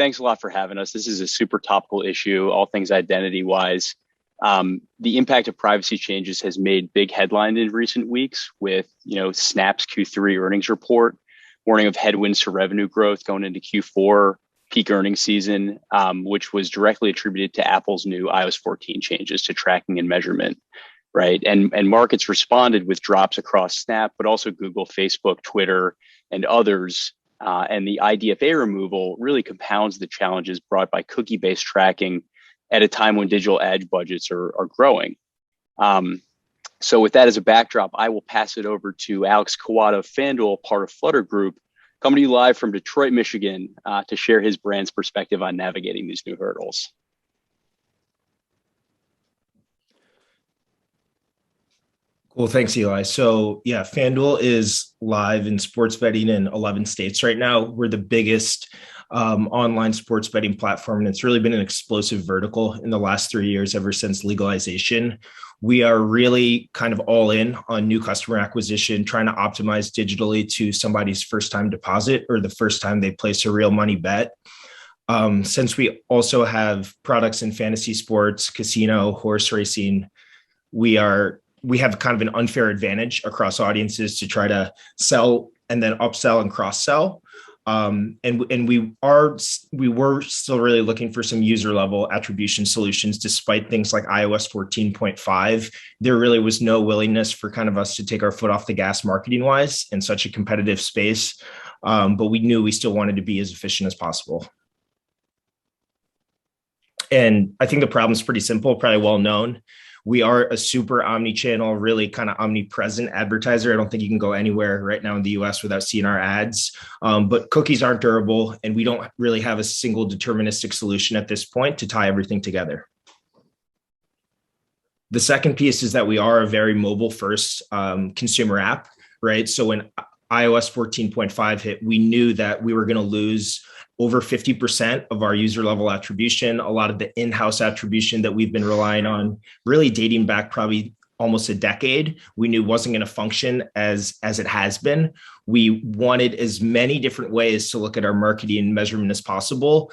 thanks a lot for having us. This is a super topical issue, all things identity-wise. The impact of privacy changes has made big headlines in recent weeks with, Snap's Q3 earnings report, warning of headwinds to revenue growth going into Q4, peak earnings season, which was directly attributed to Apple's new iOS 14 changes to tracking and measurement, right? And markets responded with drops across Snap, but also Google, Facebook, Twitter, and others. And the IDFA removal really compounds the challenges brought by cookie-based tracking at a time when digital ad budgets are growing. So with that as a backdrop, I will pass it over to Alex Kuwada of FanDuel, part of Flutter Group, coming to you live from Detroit, Michigan, to share his brand's perspective on navigating these new hurdles. Cool. Thanks, Eli. So yeah, FanDuel is live in sports betting in 11 states right now. We're the biggest online sports betting platform, and it's really been an explosive vertical in the last 3 years ever since legalization. We are really kind of all in on new customer acquisition, trying to optimize digitally to somebody's first time deposit or the first time they place a real money bet. Since we also have products in fantasy sports, casino, horse racing, we have kind of an unfair advantage across audiences to try to sell and then upsell and cross sell. And we were still really looking for some user level attribution solutions, despite things like iOS 14.5. There really was no willingness for kind of us to take our foot off the gas marketing wise in such a competitive space. But we knew we still wanted to be as efficient as possible. And I think the problem is pretty simple, probably well known. We are a super omni-channel, really kind of omnipresent advertiser. I don't think you can go anywhere right now in the US without seeing our ads. But cookies aren't durable, and we don't really have a single deterministic solution at this point to tie everything together. The second piece is that we are a very mobile-first consumer app, right? So when iOS 14.5 hit, we knew that we were going to lose over 50% of our user level attribution, a lot of the in-house attribution that we've been relying on, really dating back probably almost a decade, we knew wasn't going to function as it has been. We wanted as many different ways to look at our marketing and measurement as possible,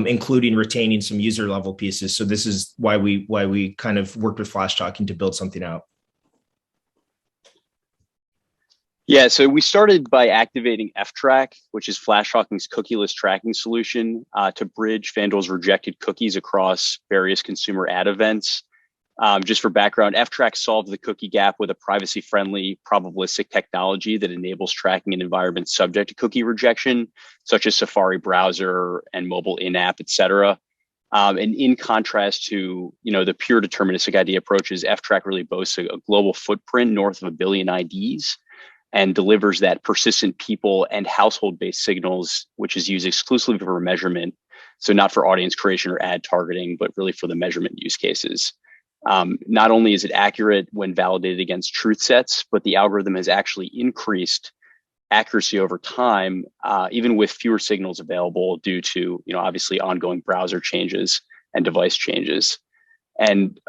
including retaining some user level pieces. So this is why we kind of worked with Flashtalking to build something out. Yeah, so we started by activating FTrack, which is Flashtalking's cookieless tracking solution, to bridge FanDuel's rejected cookies across various consumer ad events. Just for background, FTrack solved the cookie gap with a privacy-friendly probabilistic technology that enables tracking in environments subject to cookie rejection, such as Safari browser and mobile in-app, et cetera. And in contrast to the pure deterministic ID approaches, FTrack really boasts a global footprint north of 1 billion IDs, and delivers that persistent people and household-based signals, which is used exclusively for measurement. So not for audience creation or ad targeting, but really for the measurement use cases. Not only is it accurate when validated against truth sets, but the algorithm has actually increased accuracy over time, even with fewer signals available due to, obviously ongoing browser changes and device changes. And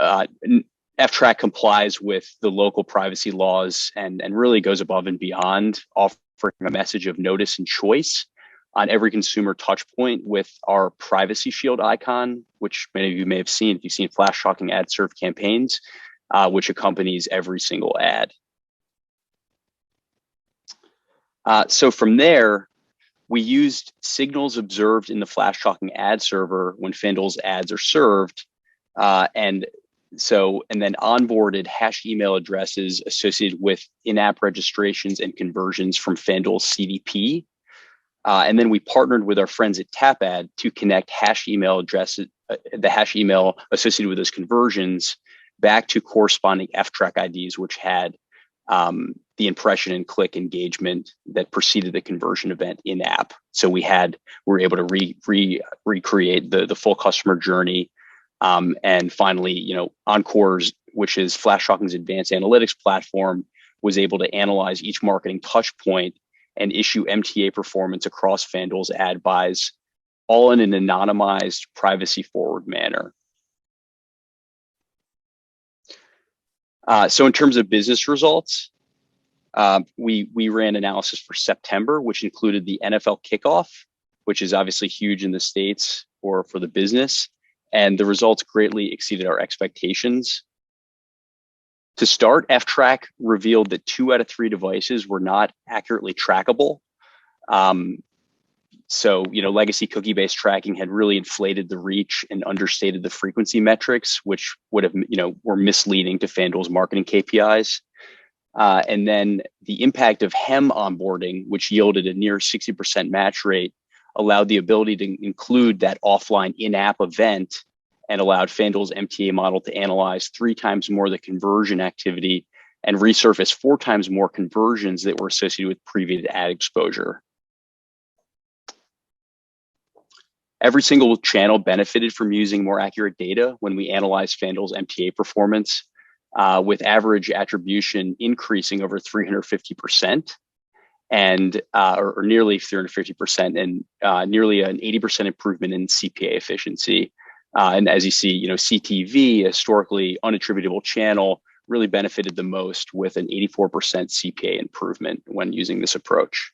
FTrack complies with the local privacy laws and really goes above and beyond, offering a message of notice and choice on every consumer touch point with our privacy shield icon, which many of you may have seen if you've seen Flashtalking ad serve campaigns, which accompanies every single ad. So from there, we used signals observed in the Flashtalking ad server when FanDuel's ads are served, and then onboarded hashed email addresses associated with in-app registrations and conversions from FanDuel's CDP. And then we partnered with our friends at TapAd to connect hash email addresses, the hash email associated with those conversions, back to corresponding FTrack IDs, which had the impression and click engagement that preceded the conversion event in app. So we were able to recreate the full customer journey. And finally, Encore's, which is Flashtalking's advanced analytics platform, was able to analyze each marketing touch point and issue MTA performance across FanDuel's ad buys, all in an anonymized, privacy-forward manner. So in terms of business results, we ran analysis for September, which included the NFL kickoff, which is obviously huge in the States for the business. And the results greatly exceeded our expectations. To start, FTrack revealed that 2 out of 3 devices were not accurately trackable. So, legacy cookie-based tracking had really inflated the reach and understated the frequency metrics, which would have, were misleading to FanDuel's marketing KPIs. And then the impact of HEM onboarding, which yielded a near 60% match rate, allowed the ability to include that offline in-app event and allowed FanDuel's MTA model to analyze 3 times more the conversion activity and resurface 4 times more conversions that were associated with previous ad exposure. Every single channel benefited from using more accurate data when we analyzed FanDuel's MTA performance, with average attribution increasing over 350% and or nearly 350% and nearly an 80% improvement in CPA efficiency. And as you see, CTV, a historically unattributable channel, really benefited the most with an 84% CPA improvement when using this approach.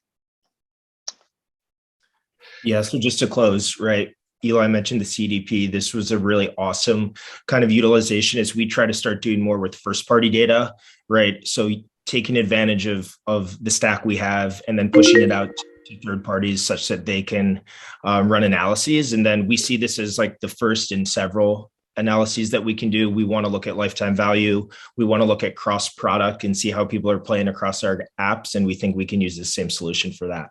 Yeah, so just to close, right? Eli mentioned the CDP. This was a really awesome kind of utilization as we try to start doing more with first party data, right? So taking advantage of the stack we have and then pushing it out to third parties such that they can run analyses. And then we see this as like the first in several analyses that we can do. We want to look at lifetime value. We want to look at cross product and see how people are playing across our apps. And we think we can use the same solution for that.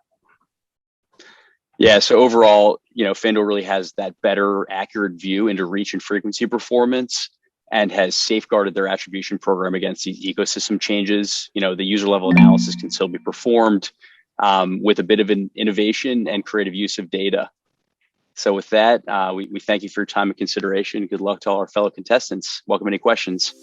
Yeah, so overall, FanDuel really has that better, accurate view into reach and frequency performance and has safeguarded their attribution program against these ecosystem changes. The user level analysis can still be performed with a bit of an innovation and creative use of data. So with that, we thank you for your time and consideration. Good luck to all our fellow contestants. Welcome any questions.